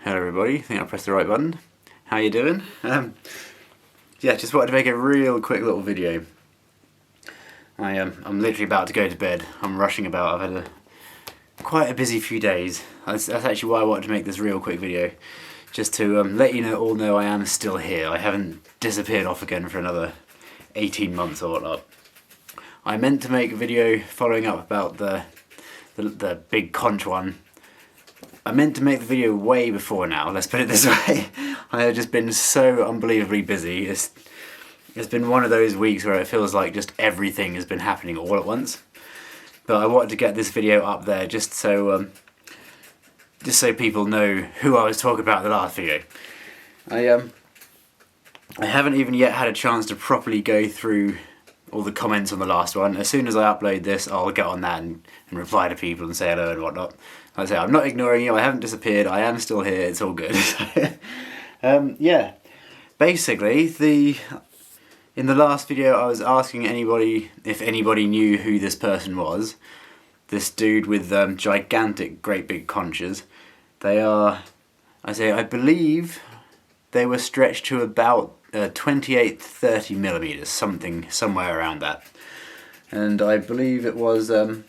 Hello everybody, I think I pressed the right button. How you doing? Yeah, just wanted to make a real quick little video. I'm literally about to go to bed. I'm rushing about. I've had quite a busy few days. That's actually why I wanted to make this real quick video. Just to let you all know I am still here. I haven't disappeared off again for another 18 months or whatnot. I meant to make a video following up about the big conch one. I meant to make the video way before now, let's put it this way. I have just been so unbelievably busy. It's been one of those weeks where it feels like just everything has been happening all at once. But I wanted to get this video up there just so people know who I was talking about in the last video. I haven't even yet had a chance to properly go through all the comments on the last one. As soon as I upload this, I'll get on that and reply to people and say hello and whatnot. Like I say, I'm not ignoring you, I haven't disappeared, I am still here, it's all good. Yeah, basically, in the last video I was asking anybody if anybody knew who this person was. This dude with gigantic, great big conches. They are, I believe they were stretched to about 28-30 millimeters, somewhere around that. And I believe it was, I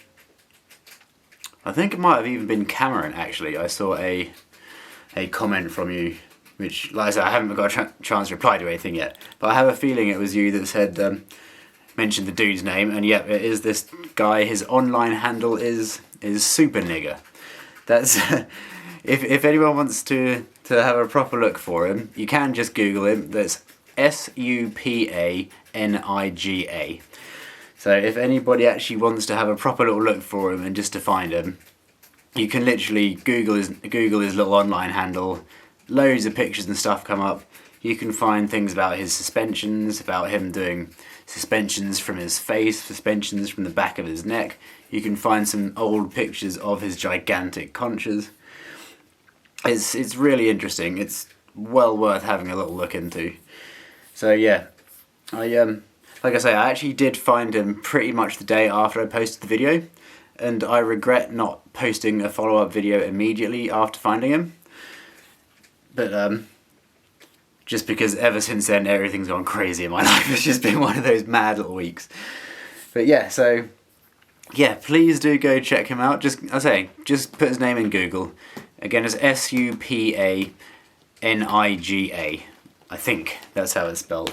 think it might have even been Cameron actually. I saw a comment from you, which, like I said, I haven't got a chance to reply to anything yet, but I have a feeling it was you that said, mentioned the dude's name, and yep, it is this guy. His online handle is Supa Niga. That's, if anyone wants to have a proper look for him, you can just Google him. That's Supaniga. So if anybody actually wants to have a proper little look for him and just to find him, you can literally Google his little online handle. Loads of pictures and stuff come up. You can find things about his suspensions, about him doing suspensions from his face, suspensions from the back of his neck. You can find some old pictures of his gigantic conches. It's really interesting. It's well worth having a little look into. So yeah, like I say, I actually did find him pretty much the day after I posted the video, and I regret not posting a follow-up video immediately after finding him. But just because ever since then everything's gone crazy in my life. It's just been one of those mad little weeks. But yeah, so yeah, please do go check him out. Just put his name in Google. Again, it's Supaniga. I think that's how it's spelled.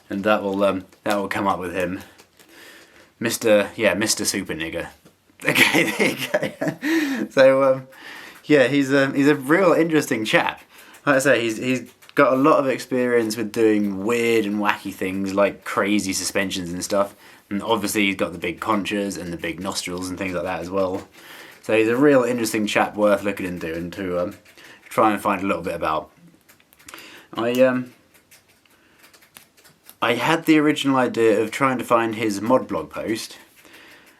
And that will come up with him, Mr. Supa Niga. Okay, there you go. So yeah, he's a real interesting chap. Like I say, he's got a lot of experience with doing weird and wacky things like crazy suspensions and stuff. And obviously he's got the big conches and the big nostrils and things like that as well. So he's a real interesting chap, worth looking into and to try and find a little bit about. I had the original idea of trying to find his Modblog post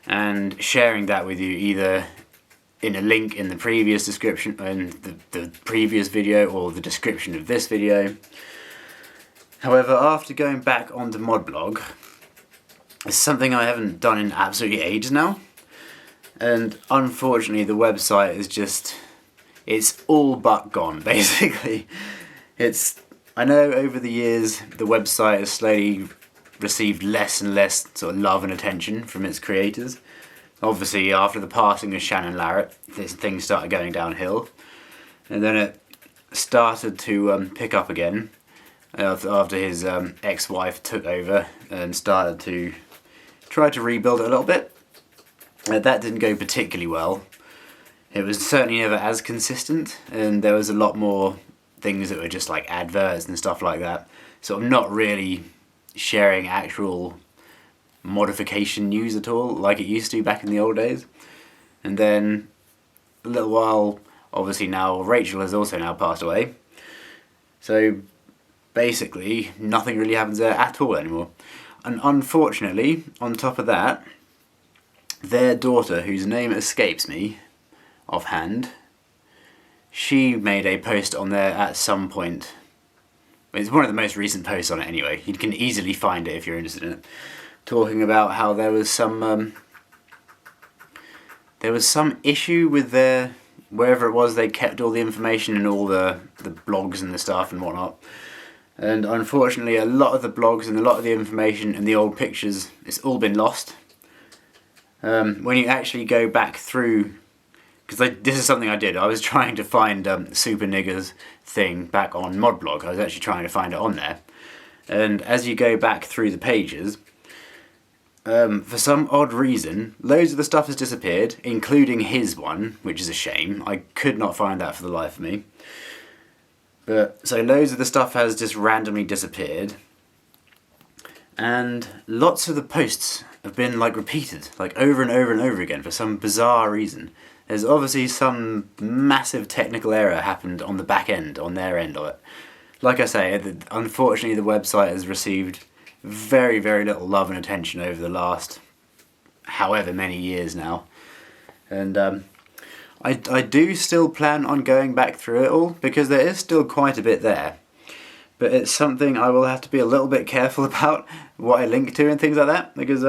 and sharing that with you, either in a link in the previous description, in the previous video, or the description of this video. However, after going back onto Modblog, it's something I haven't done in absolutely ages now, and unfortunately the website is just, it's all but gone, basically. I know over the years the website has slowly received less and less sort of love and attention from its creators. Obviously after the passing of Shannon Larratt, things started going downhill, and then it started to pick up again after his ex-wife took over and started to try to rebuild it a little bit. That didn't go particularly well. It was certainly never as consistent, and there was a lot more things that were just like adverts and stuff like that, sort of not really sharing actual modification news at all like it used to back in the old days. And then a little while, obviously now Rachel has also now passed away, so basically nothing really happens there at all anymore. And unfortunately, on top of that, their daughter, whose name escapes me offhand, she made a post on there at some point. It's one of the most recent posts on it anyway. You can easily find it if you're interested in it. Talking about how there was some issue with their wherever it was they kept all the information and all the blogs and the stuff and whatnot. And unfortunately a lot of the blogs and a lot of the information and the old pictures, it's all been lost. When you actually go back through, because this is something I did, I was trying to find Supa Niga's thing back on Modblog. I was actually trying to find it on there. And as you go back through the pages, for some odd reason, loads of the stuff has disappeared, including his one, which is a shame. I could not find that for the life of me. But so loads of the stuff has just randomly disappeared, and lots of the posts have been like repeated, like over and over and over again for some bizarre reason. There's obviously some massive technical error happened on the back end, on their end of it. Like I say, unfortunately the website has received very, very little love and attention over the last however many years now. And I do still plan on going back through it all, because there is still quite a bit there. But it's something I will have to be a little bit careful about, what I link to and things like that, because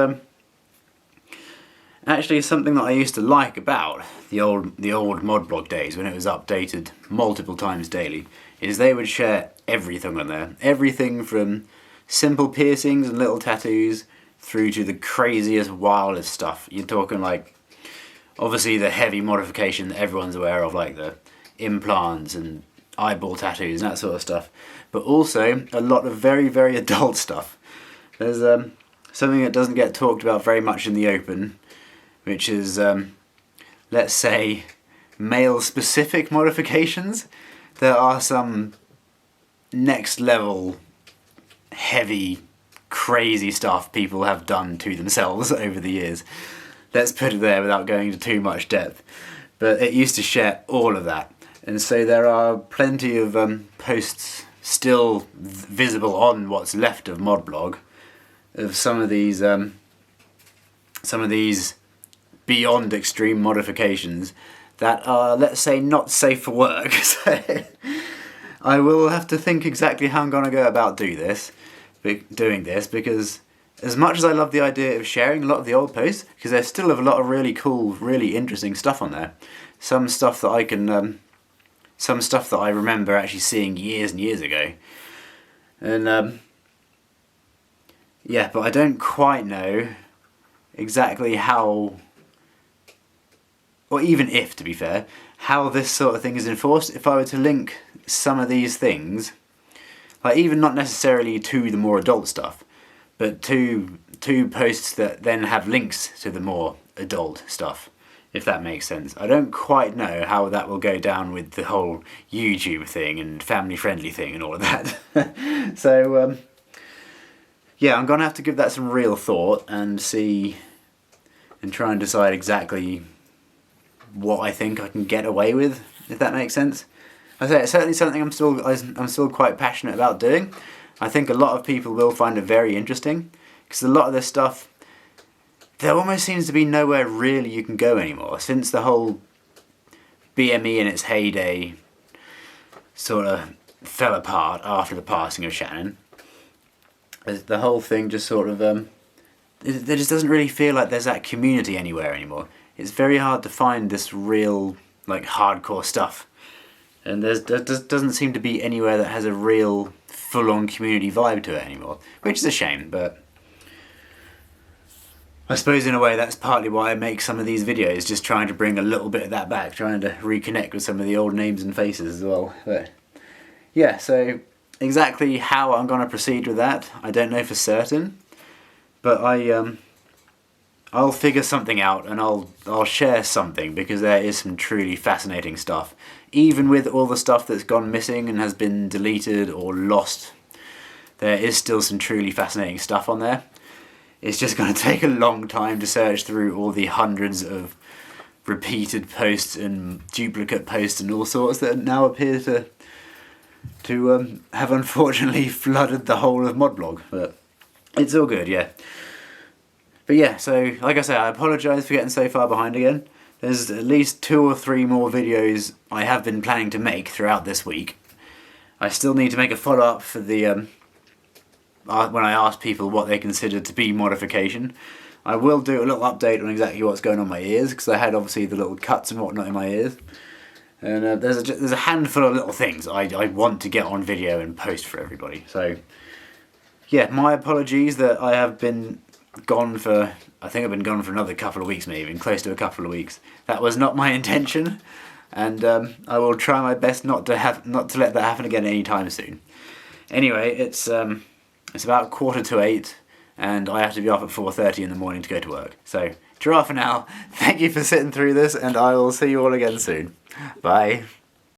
actually something that I used to like about the old Modblog days, when it was updated multiple times daily, is they would share everything on there. Everything from simple piercings and little tattoos through to the craziest, wildest stuff. You're talking like, obviously the heavy modification that everyone's aware of, like the implants and eyeball tattoos and that sort of stuff. But also a lot of very, very adult stuff. There's something that doesn't get talked about very much in the open, which is, let's say, male-specific modifications. There are some next level, heavy, crazy stuff people have done to themselves over the years. Let's put it there without going into too much depth. But it used to share all of that. And so there are plenty of posts still visible on what's left of Modblog of some of these beyond extreme modifications that are, let's say, not safe for work. So I will have to think exactly how I'm going to go about doing this, because as much as I love the idea of sharing a lot of the old posts, because there's still a lot of really cool, really interesting stuff on there. Some stuff that I remember actually seeing years and years ago. And yeah, but I don't quite know exactly how, or even if, to be fair, how this sort of thing is enforced. If I were to link some of these things, like even not necessarily to the more adult stuff, but to posts that then have links to the more adult stuff, if that makes sense. I don't quite know how that will go down with the whole YouTube thing and family friendly thing and all of that. So yeah, I'm gonna have to give that some real thought and see and try and decide exactly what I think I can get away with, if that makes sense. I say it's certainly something I'm still quite passionate about doing. I think a lot of people will find it very interesting, because a lot of this stuff, there almost seems to be nowhere really you can go anymore. Since the whole BME in its heyday sort of fell apart after the passing of Shannon, the whole thing just sort of, there just doesn't really feel like there's that community anywhere anymore. It's very hard to find this real, like, hardcore stuff. And there doesn't seem to be anywhere that has a real full-on community vibe to it anymore, which is a shame, but I suppose in a way that's partly why I make some of these videos, just trying to bring a little bit of that back, trying to reconnect with some of the old names and faces as well. But yeah, so exactly how I'm going to proceed with that, I don't know for certain, but I'll figure something out and I'll share something, because there is some truly fascinating stuff. Even with all the stuff that's gone missing and has been deleted or lost, there is still some truly fascinating stuff on there. It's just going to take a long time to search through all the hundreds of repeated posts and duplicate posts and all sorts that now appear to have unfortunately flooded the whole of Modblog. But it's all good, yeah. But yeah, so like I say, I apologise for getting so far behind again. There's at least 2 or 3 more videos I have been planning to make throughout this week. I still need to make a follow-up for the when I ask people what they consider to be modification. I will do a little update on exactly what's going on in my ears, because I had obviously the little cuts and whatnot in my ears. And there's a handful of little things I want to get on video and post for everybody. So yeah, my apologies that I have been gone for, I think I've been gone for another couple of weeks, maybe even close to a couple of weeks. That was not my intention, and I will try my best not to let that happen again anytime soon. Anyway, it's about 7:45, and I have to be up at 4:30 in the morning to go to work. So, ta-ra for now. Thank you for sitting through this, and I will see you all again soon. Bye.